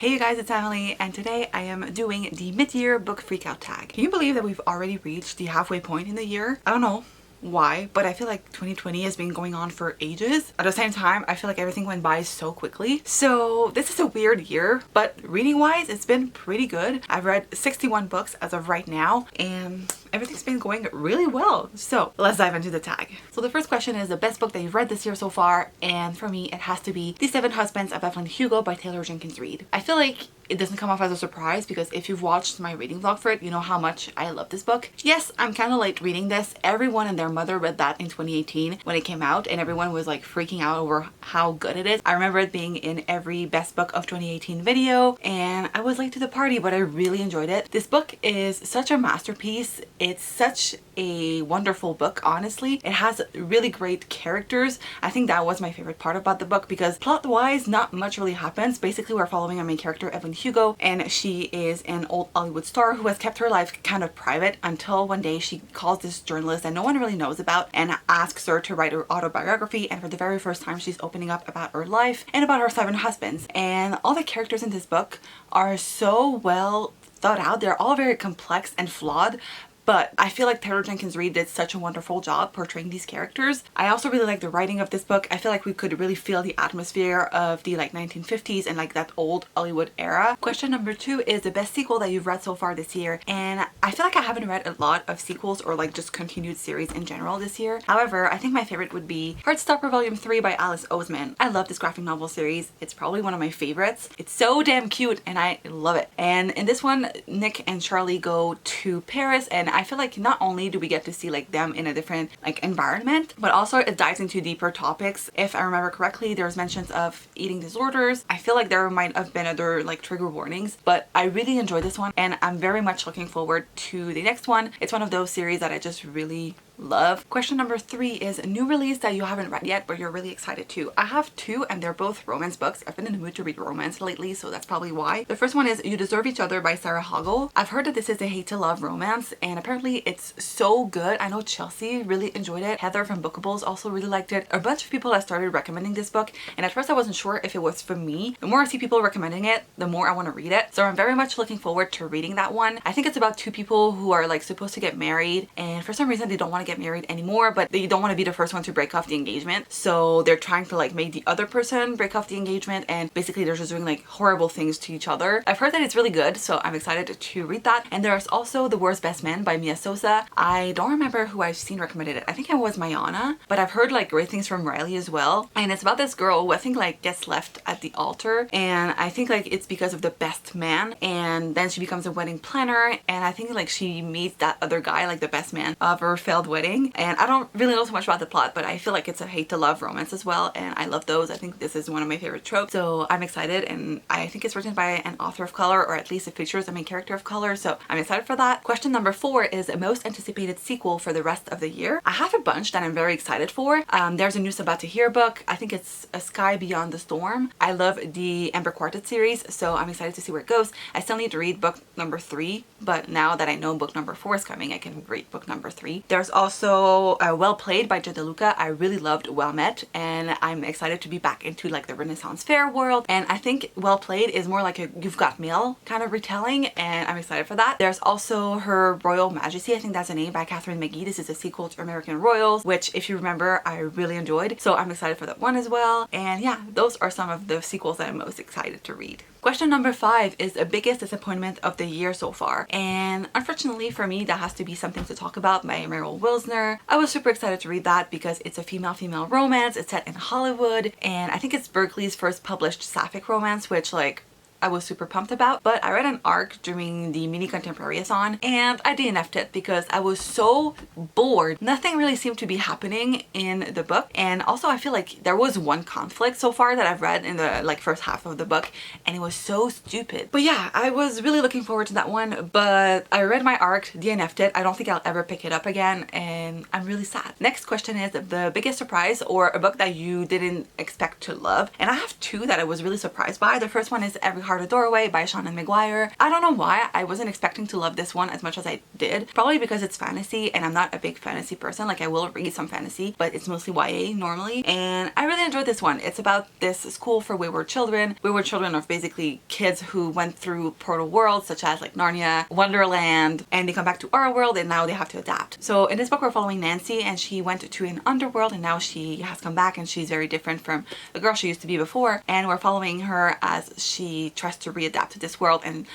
Hey you guys, it's Emily, and today I am doing the mid-year book freakout tag. Can you believe that we've already reached the halfway point in the year? I don't know why, but I feel like 2020 has been going on for ages. At the same time, I feel like everything went by so quickly. So this is a weird year, but reading wise, it's been pretty good. I've read 61 books as of right now, and everything's been going really well. So let's dive into the tag. So the first question is the best book that you've read this year so far, and for me, it has to be The Seven Husbands of Evelyn Hugo by Taylor Jenkins Reid. I feel like it doesn't come off as a surprise because if you've watched my reading vlog for it, you know how much I love this book. Yes, I'm kind of late reading this. Everyone and their mother read that in 2018 when it came out, and everyone was like freaking out over how good it is. I remember it being in every best book of 2018 video, and I was late to the party, but I really enjoyed it. This book is such a masterpiece. It's such a wonderful book, honestly. It has really great characters. I think that was my favorite part about the book because plot-wise, not much really happens. Basically, we're following our main character, Evelyn Hugo, and she is an old Hollywood star who has kept her life kind of private until one day she calls this journalist that no one really knows about and asks her to write her autobiography, and for the very first time she's opening up about her life and about her 7 husbands. And all the characters in this book are so well thought out. They're all very complex and flawed, but I feel like Taylor Jenkins Reid did such a wonderful job portraying these characters. I also really like the writing of this book. I feel like we could really feel the atmosphere of the 1950s and like that old Hollywood era. Question number 2 is the best sequel that you've read so far this year, and I feel like I haven't read a lot of sequels or like just continued series in general this year. However, I think my favorite would be Heartstopper Volume 3 by Alice Oseman. I love this graphic novel series. It's probably one of my favorites. It's so damn cute and I love it. And in this one, Nick and Charlie go to Paris, and I feel like not only do we get to see like them in a different like environment, but also it dives into deeper topics. If I remember correctly, there's mentions of eating disorders. I feel like there might have been other like trigger warnings, but I really enjoyed this one and I'm very much looking forward to the next one. It's one of those series that I just really love. Question number 3 is a new release that you haven't read yet but you're really excited to. I have 2 and they're both romance books. I've been in the mood to read romance lately, so that's probably why. The first one is You Deserve Each Other by Sarah Hoggle. I've heard that this is a hate to love romance and apparently it's so good. I know Chelsea really enjoyed it. Heather from Bookables also really liked it. A bunch of people have started recommending this book, and at first I wasn't sure if it was for me. The more I see people recommending it, the more I want to read it. So I'm very much looking forward to reading that one. I think it's about 2 people who are like supposed to get married, and for some reason they don't want to get married anymore, but they don't want to be the first one to break off the engagement. So they're trying to like make the other person break off the engagement, and basically they're just doing like horrible things to each other. I've heard that it's really good, so I'm excited to read that. And there's also The Worst Best Man by Mia Sosa. I don't remember who I've seen recommended it. I think it was Mayana, but I've heard like great things from Riley as well. And it's about this girl who I think like gets left at the altar, and I think like it's because of the best man, and then she becomes a wedding planner, and I think like she meets that other guy, like the best man of her failed wedding. And I don't really know so much about the plot, but I feel like it's a hate to love romance as well, and I love those. I think this is one of my favorite tropes, so I'm excited, and I think it's written by an author of color, or at least it features a main character of color, so I'm excited for that. Question number 4 is a most anticipated sequel for the rest of the year. I have a bunch that I'm very excited for. There's a new About to Hear book. I think it's A Sky Beyond the Storm. I love the Amber Quartet series, so I'm excited to see where it goes. I still need to read book number 3, but now that I know book number 4 is coming, I can read book number 3. There's also Well Played by Joe DeLuca. I really loved Well Met, and I'm excited to be back into like the Renaissance Fair world, and I think Well Played is more like a You've Got Mail kind of retelling, and I'm excited for that. There's also Her Royal Majesty, I think that's the name, by Catherine McGee. This is a sequel to American Royals, which if you remember I really enjoyed, so I'm excited for that one as well. And yeah, those are some of the sequels that I'm most excited to read. Question number 5 is the biggest disappointment of the year so far, and unfortunately for me that has to be Something to Talk About by Meryl Wilsner. I was super excited to read that because it's a female-female romance. It's set in Hollywood, and I think it's Berkeley's first published sapphic romance, which like I was super pumped about. But I read an arc during the mini contemporary-a-thon and I DNF'd it because I was so bored. Nothing really seemed to be happening in the book, and also I feel like there was one conflict so far that I've read in the like first half of the book, and it was so stupid. But yeah, I was really looking forward to that one, but I read my arc, DNF'd it. I don't think I'll ever pick it up again, and I'm really sad. Next question is the biggest surprise or a book that you didn't expect to love, and I have 2 that I was really surprised by. The first one is Every Heart a Doorway by Shannon McGuire. I don't know why I wasn't expecting to love this one as much as I did. Probably because it's fantasy and I'm not a big fantasy person. Like I will read some fantasy, but it's mostly YA normally. And I really enjoyed this one. It's about this school for wayward children. Wayward children are basically kids who went through portal worlds such as like Narnia, Wonderland, and they come back to our world and now they have to adapt. So in this book we're following Nancy, and she went to an underworld and now she has come back and she's very different from the girl she used to be before, and we're following her as she tries to readapt to this world. And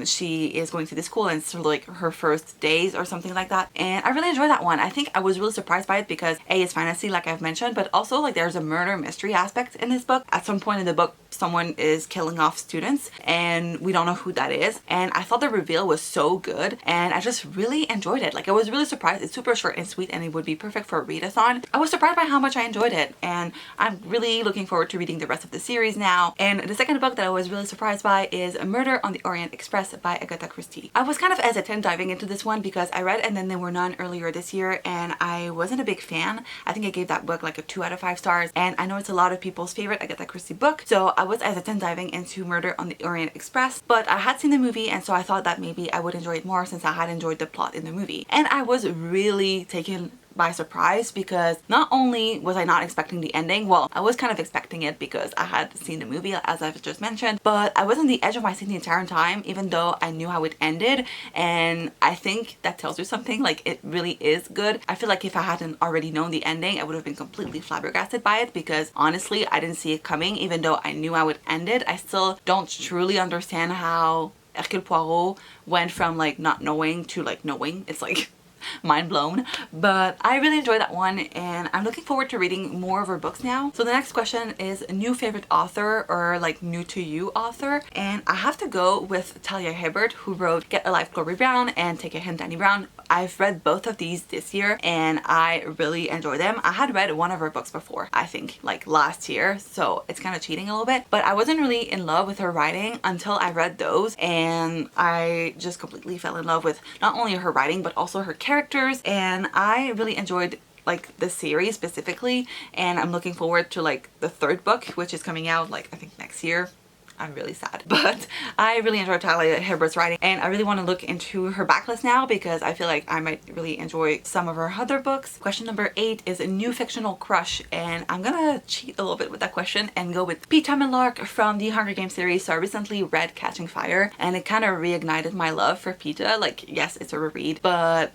she is going to this school and it's sort of like her first days or something like that. And I really enjoyed that one. I think I was really surprised by it because A, it's fantasy like I've mentioned, but also like there's a murder mystery aspect in this book. At some point in the book someone is killing off students and we don't know who that is, and I thought the reveal was so good and I just really enjoyed it. Like I was really surprised. It's super short and sweet and it would be perfect for a readathon. I was surprised by how much I enjoyed it, and I'm really looking forward to reading the rest of the series now. And the second book that I was really surprised by is Murder on the Orient Express by Agatha Christie. I was kind of hesitant diving into this one because I read And Then There Were None earlier this year and I wasn't a big fan. I think I gave that book like a 2 out of 5 stars, and I know it's a lot of people's favorite Agatha Christie book, so I was hesitant diving into Murder on the Orient Express, but I had seen the movie and so I thought that maybe I would enjoy it more since I had enjoyed the plot in the movie. And I was really taken by surprise because not only was I not expecting the ending, well, I was kind of expecting it because I had seen the movie as I've just mentioned, but I was on the edge of my seat the entire time even though I knew how it ended, and I think that tells you something. Like it really is good. I feel like if I hadn't already known the ending I would have been completely flabbergasted by it because honestly I didn't see it coming. Even though I knew how it ended, I still don't truly understand how Hercule Poirot went from like not knowing to like knowing. It's like mind blown. But I really enjoyed that one and I'm looking forward to reading more of her books now. So the next question is new favorite author or like new to you author, and I have to go with Talia Hibbert, who wrote Get a Life Chloe Brown and Take a Hint Danny Brown. I've read both of these this year and I really enjoy them. I had read one of her books before, I think like last year, so it's kind of cheating a little bit, but I wasn't really in love with her writing until I read those, and I just completely fell in love with not only her writing but also her characters, and I really enjoyed like the series specifically, and I'm looking forward to like the 3rd book, which is coming out like I think next year. I'm really sad, but I really enjoyed Talia Hibbert's writing and I really want to look into her backlist now because I feel like I might really enjoy some of her other books. Question number 8 is a new fictional crush, and I'm gonna cheat a little bit with that question and go with Peeta Mellark from the Hunger Games series. So I recently read Catching Fire and it kind of reignited my love for Peeta. Like yes, it's a reread, but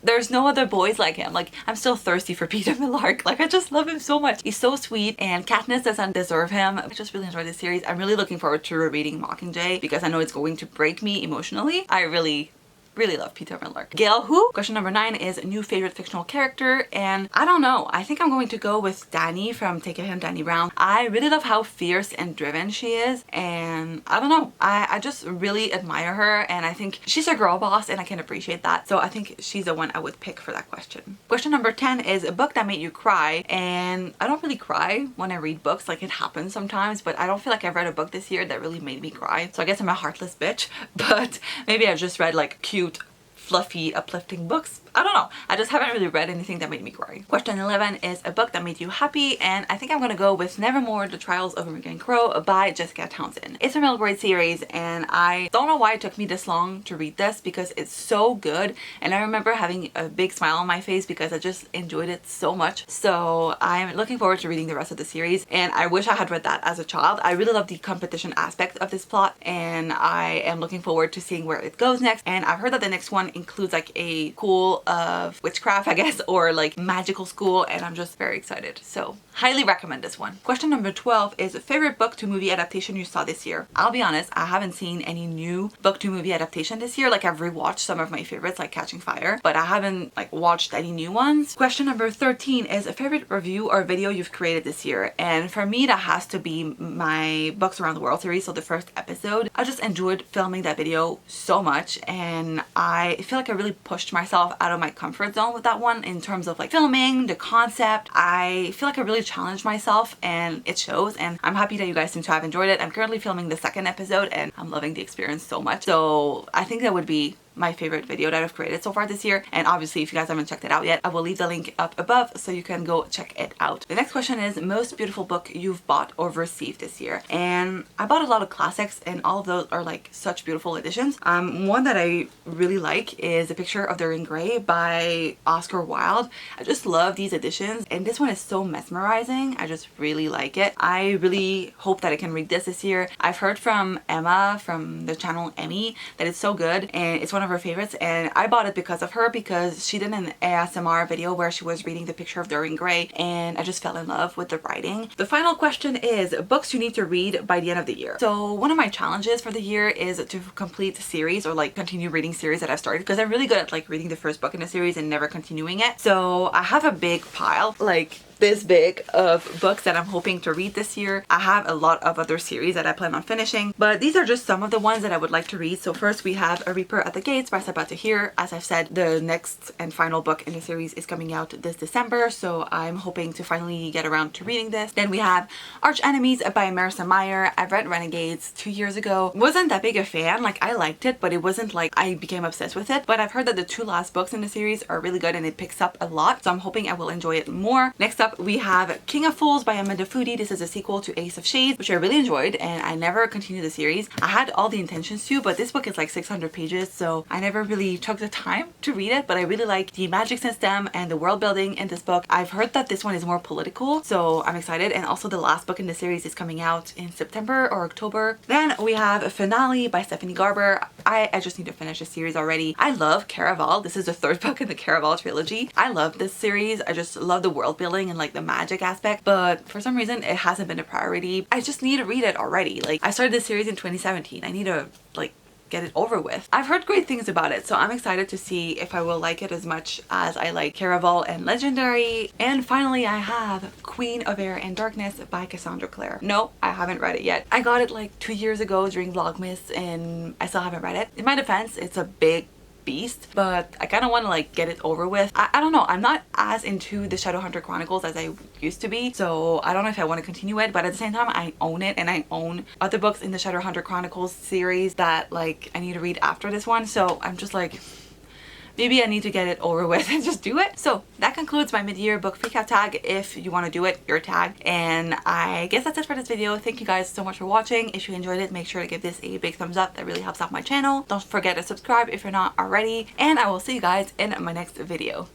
there's no other boys like him. Like I'm still thirsty for Peeta Mellark. Like I just love him so much. He's so sweet and Katniss doesn't deserve him. I just really enjoyed this series. I'm really looking forward to rereading Mockingjay because I know it's going to break me emotionally. I really love Peeta Mellark. Gail who? Question number 9 is new favorite fictional character, and I don't know. I think I'm going to go with Dani from Take a Hint Danny Brown. I really love how fierce and driven she is, and I don't know. I just really admire her and I think she's a girl boss and I can appreciate that. So I think she's the one I would pick for that question. Question number 10 is a book that made you cry, and I don't really cry when I read books. Like it happens sometimes, but I don't feel like I've read a book this year that really made me cry. So I guess I'm a heartless bitch, but maybe I've just read like cute, fluffy, uplifting books. I don't know. I just haven't really read anything that made me cry. Question 11 is a book that made you happy, and I think I'm gonna go with Nevermore, The Trials of Morgan Crow by Jessica Townsend. It's a middle grade series and I don't know why it took me this long to read this because it's so good, and I remember having a big smile on my face because I just enjoyed it so much. So I'm looking forward to reading the rest of the series, and I wish I had read that as a child. I really love the competition aspect of this plot and I am looking forward to seeing where it goes next, and I've heard that the next one includes like a cool of witchcraft, I guess, or like magical school, and I'm just very excited. So highly recommend this one. Question number 12 is a favorite book to movie adaptation you saw this year. I'll be honest, I haven't seen any new book to movie adaptation this year. Like I've rewatched some of my favorites like Catching Fire, but I haven't like watched any new ones. Question number 13 is a favorite review or video you've created this year, and for me that has to be my Books Around the World series. So the first episode, I just enjoyed filming that video so much, and I feel like I really pushed myself out of my comfort zone with that one in terms of like filming, the concept. I feel like I really challenged myself and it shows, and I'm happy that you guys seem to have enjoyed it. I'm currently filming the second episode and I'm loving the experience so much. So I think that would be my favorite video that I've created so far this year. And obviously, if you guys haven't checked it out yet, I will leave the link up above so you can go check it out. The next question is most beautiful book you've bought or received this year. And I bought a lot of classics, and all of those are like such beautiful editions. One that I really like is A Picture of Dorian Gray by Oscar Wilde. I just love these editions, and this one is so mesmerizing. I just really like it. I really hope that I can read this year. I've heard from Emma from the channel Emmy that it's so good and it's one of her favorites, and I bought it because of her, because she did an ASMR video where she was reading The Picture of Dorian Gray, and I just fell in love with the writing. The final question is books you need to read by the end of the year. So one of my challenges for the year is to complete the series, or like continue reading series that I've started, because I'm really good at like reading the first book in a series and never continuing it. So I have a big pile, like this big, of books that I'm hoping to read this year. I have a lot of other series that I plan on finishing, but these are just some of the ones that I would like to read. So first we have A Reaper at the Gates by Sabaa Tahir. As I've said, the next and final book in the series is coming out this December, so I'm hoping to finally get around to reading this. Then we have Arch Enemies by Marissa Meyer. I've read Renegades 2 years ago. Wasn't that big a fan. Like, I liked it, but it wasn't like I became obsessed with it. But I've heard that the 2 last books in the series are really good and it picks up a lot, so I'm hoping I will enjoy it more. Next up we have King of Fools by Amanda Foody. This is a sequel to Ace of Shades, which I really enjoyed, and I never continued the series. I had all the intentions to, but this book is like 600 pages, so I never really took the time to read it. But I really like the magic system and the world building in this book. I've heard that this one is more political, so I'm excited. And also the last book in the series is coming out in September or October. Then we have Finale by Stephanie Garber. I just need to finish the series already. I love Caraval. This is the 3rd book in the Caraval trilogy. I love this series. I just love the world building and like the magic aspect, but for some reason it hasn't been a priority. I just need to read it already. Like, I started this series in 2017. I need to like get it over with. I've heard great things about it, so I'm excited to see if I will like it as much as I like Caraval and Legendary. And finally I have Queen of Air and Darkness by Cassandra Clare. No, I haven't read it yet. I got it like 2 years ago during Vlogmas and I still haven't read it. In my defense, it's a big beast, but I kind of want to like get it over with. I don't know, I'm not as into the Shadowhunter Chronicles as I used to be, so I don't know if I want to continue it, but at the same time I own it, and I own other books in the Shadowhunter Chronicles series that like I need to read after this one, so I'm just like, maybe I need to get it over with and just do it. So that concludes my mid-year book freakout tag. If you want to do it, your tag. And I guess that's it for this video. Thank you guys so much for watching. If you enjoyed it, make sure to give this a big thumbs up. That really helps out my channel. Don't forget to subscribe if you're not already. And I will see you guys in my next video.